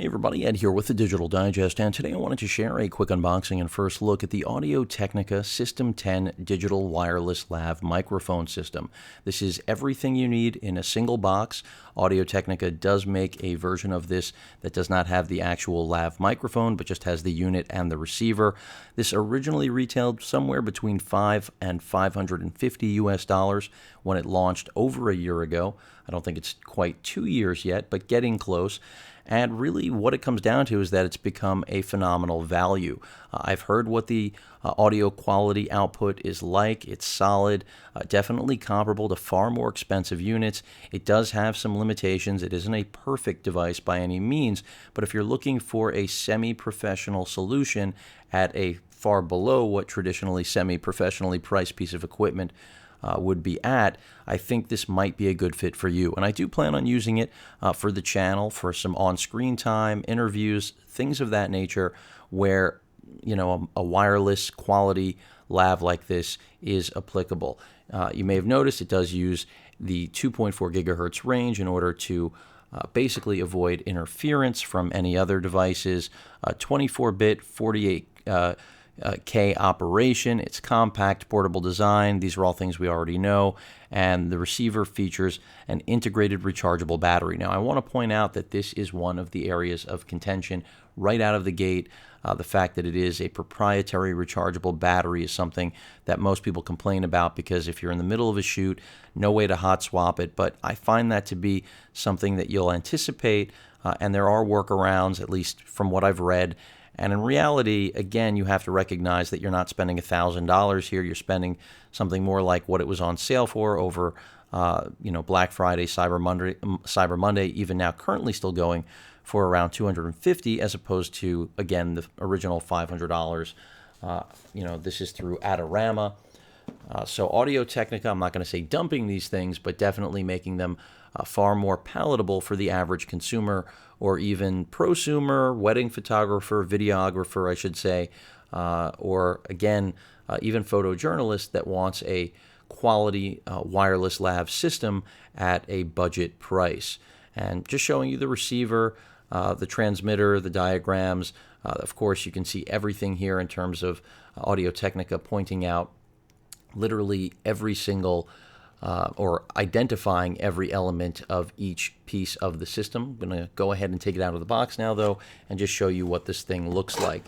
Hey everybody, Ed here with the Digital Digest, and today I wanted to share a quick unboxing and first look at the Audio-Technica System 10 Digital Wireless Lav Microphone System. This is everything you need in a single box. Audio-Technica does make a version of this that does not have the actual lav microphone, but just has the unit and the receiver. This originally retailed somewhere between $5 and $550 US when it launched over a year ago. I don't think it's quite 2 years yet, but getting close. And really what it comes down to is that it's become a phenomenal value. I've heard what the audio quality output is like. It's solid, definitely comparable to far more expensive units. It does have some limitations. It isn't a perfect device by any means, but if you're looking for a semi-professional solution at a far below what traditionally semi-professionally priced piece of equipment would be at, I think this might be a good fit for you. And I do plan on using it for the channel, for some on-screen time, interviews, things of that nature, where a wireless quality lav like this is applicable. You may have noticed it does use the 2.4 gigahertz range in order to basically avoid interference from any other devices. 24-bit, 48 K operation. It's compact, portable design. These are all things we already know. And the receiver features an integrated rechargeable battery. Now, I want to point out that this is one of the areas of contention right out of the gate. The fact that it is a proprietary rechargeable battery is something that most people complain about because if you're in the middle of a shoot, no way to hot swap it. But I find that to be something that you'll anticipate, and there are workarounds, at least from what I've read. And in reality, again, you have to recognize that you're not spending $1,000 here. You're spending something more like what it was on sale for over, Black Friday, Cyber Monday, even now currently still going for around $250, as opposed to, again, the original $500. This is through Adorama. So Audio-Technica, I'm not going to say dumping these things, but definitely making them far more palatable for the average consumer or even prosumer, wedding photographer, videographer, I should say, or again, even photojournalist that wants a quality wireless lav system at a budget price. And just showing you the receiver, the transmitter, the diagrams. Of course, you can see everything here in terms of Audio-Technica pointing out literally every single or identifying every element of each piece of the system. I'm going to go ahead and take it out of the box now, though, and just show you what this thing looks like.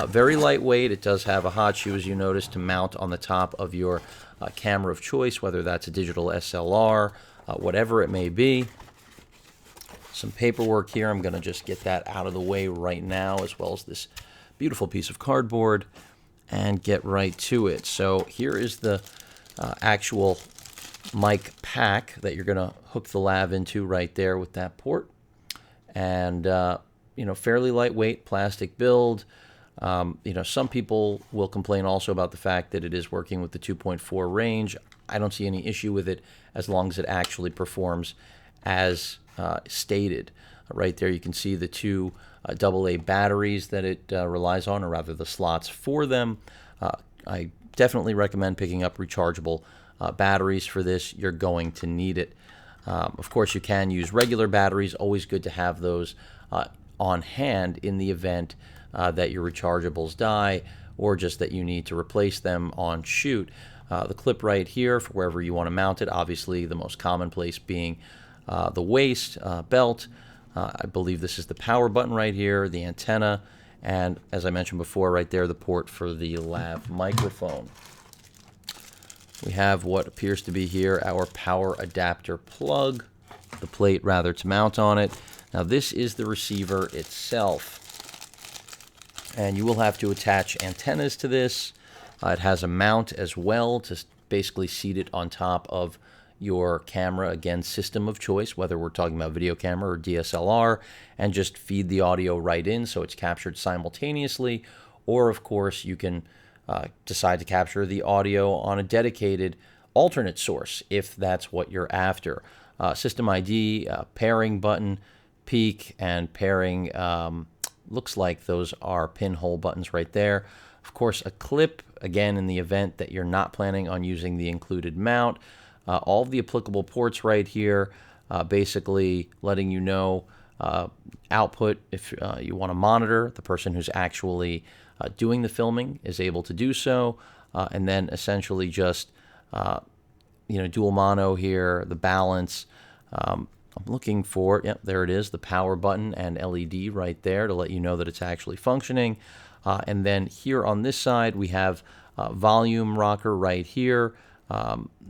Very lightweight. It does have a hot shoe, as you notice, to mount on the top of your camera of choice, whether that's a digital SLR, whatever it may be. Some paperwork here. I'm going to just get that out of the way right now, as well as this beautiful piece of cardboard, and get right to it. So here is the actual mic pack that you're going to hook the lav into right there with that port. And, fairly lightweight plastic build. Some people will complain also about the fact that it is working with the 2.4 range. I don't see any issue with it as long as it actually performs as stated. Right there you can see the two AA batteries that it relies on, or rather the slots for them. I definitely recommend picking up rechargeable batteries for this. You're going to need it. Of course, you can use regular batteries. Always good to have those on hand in the event that your rechargeables die, or just that you need to replace them on shoot. The clip right here for wherever you want to mount it, obviously the most common place being the waist belt. I believe this is the power button right here, the antenna, and as I mentioned before, right there, the port for the lav microphone. We have what appears to be here our power adapter plug, the plate rather to mount on it. Now this is the receiver itself, and you will have to attach antennas to this. It has a mount as well to basically seat it on top of your camera, again, system of choice, whether we're talking about video camera or DSLR, and just feed the audio right in so it's captured simultaneously. Or, of course, you can decide to capture the audio on a dedicated alternate source if that's what you're after. System ID, pairing button, peak, and pairing. Looks like those are pinhole buttons right there. Of course, a clip, again, in the event that you're not planning on using the included mount. All of the applicable ports right here, basically letting you know output. If you want to monitor, the person who's actually doing the filming is able to do so, and then essentially just dual mono here, the balance. I'm looking for, yep, there it is, the power button and LED right there to let you know that it's actually functioning. And then here on this side, we have volume rocker right here,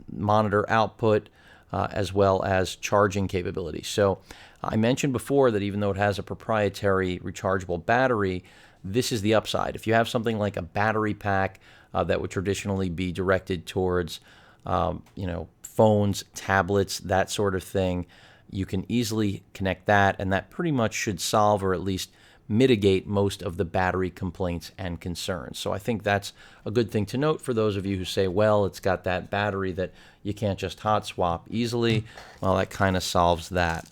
monitor output, as well as charging capability. So I mentioned before that even though it has a proprietary rechargeable battery, this is the upside. If you have something like a battery pack that would traditionally be directed towards phones, tablets, that sort of thing, you can easily connect that, and that pretty much should solve or at least mitigate most of the battery complaints and concerns. So I think that's a good thing to note for those of you who say, well, it's got that battery that you can't just hot swap easily. Well, that kind of solves that.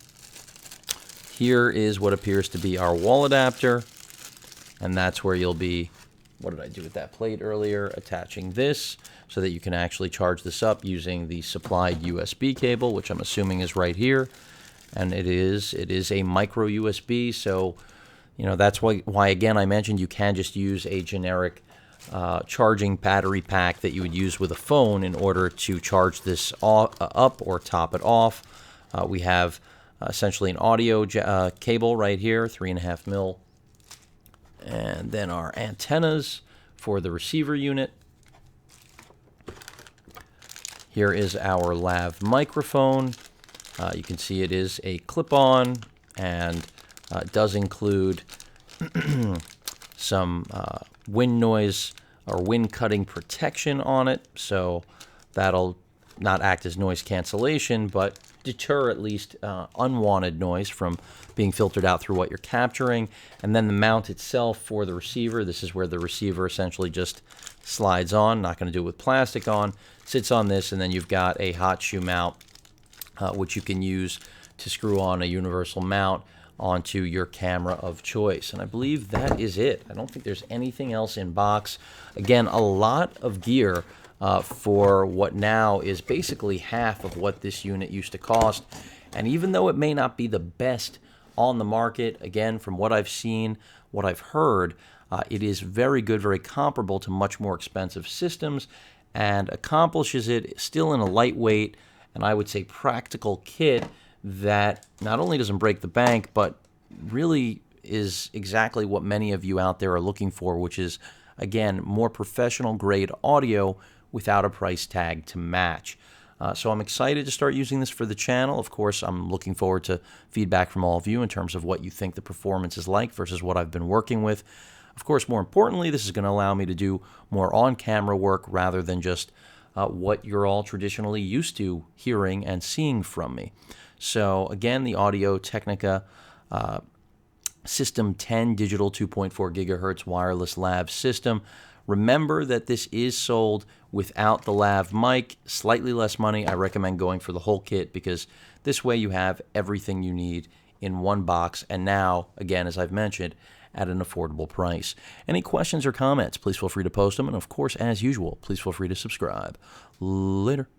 Here is what appears to be our wall adapter, and that's where you'll be, what did I do with that plate earlier, attaching this so that you can actually charge this up using the supplied USB cable, which I'm assuming is right here. And it is a micro USB, so that's why again I mentioned you can just use a generic charging battery pack that you would use with a phone in order to charge this up or top it off. We have essentially an audio cable right here, 3.5 mil, and then our antennas for the receiver unit. Here is our Lav microphone. You can see it is a clip-on, and it does include some wind noise or wind cutting protection on it, so that'll not act as noise cancellation, but deter at least unwanted noise from being filtered out through what you're capturing. And then the mount itself for the receiver, this is where the receiver essentially just slides on, not going to do it with plastic on, sits on this, and then you've got a hot shoe mount, which you can use to screw on a universal mount onto your camera of choice. And I believe that is it. I don't think there's anything else in box. Again, a lot of gear for what now is basically half of what this unit used to cost. And even though it may not be the best on the market, again, from what I've seen, what I've heard, it is very good, very comparable to much more expensive systems, and accomplishes it still in a lightweight and I would say practical kit that not only doesn't break the bank, but really is exactly what many of you out there are looking for, which is, again, more professional grade audio without a price tag to match. So I'm excited to start using this for the channel. Of course, I'm looking forward to feedback from all of you in terms of what you think the performance is like versus what I've been working with. Of course, more importantly, this is going to allow me to do more on-camera work rather than just what you're all traditionally used to hearing and seeing from me. So again, the Audio-Technica System 10 digital 2.4 gigahertz wireless Lav system. Remember that this is sold without the Lav mic, slightly less money. I recommend going for the whole kit because this way you have everything you need in one box, and now, again, as I've mentioned, at an affordable price. Any questions or comments, please feel free to post them, and of course, as usual, please feel free to subscribe. Later.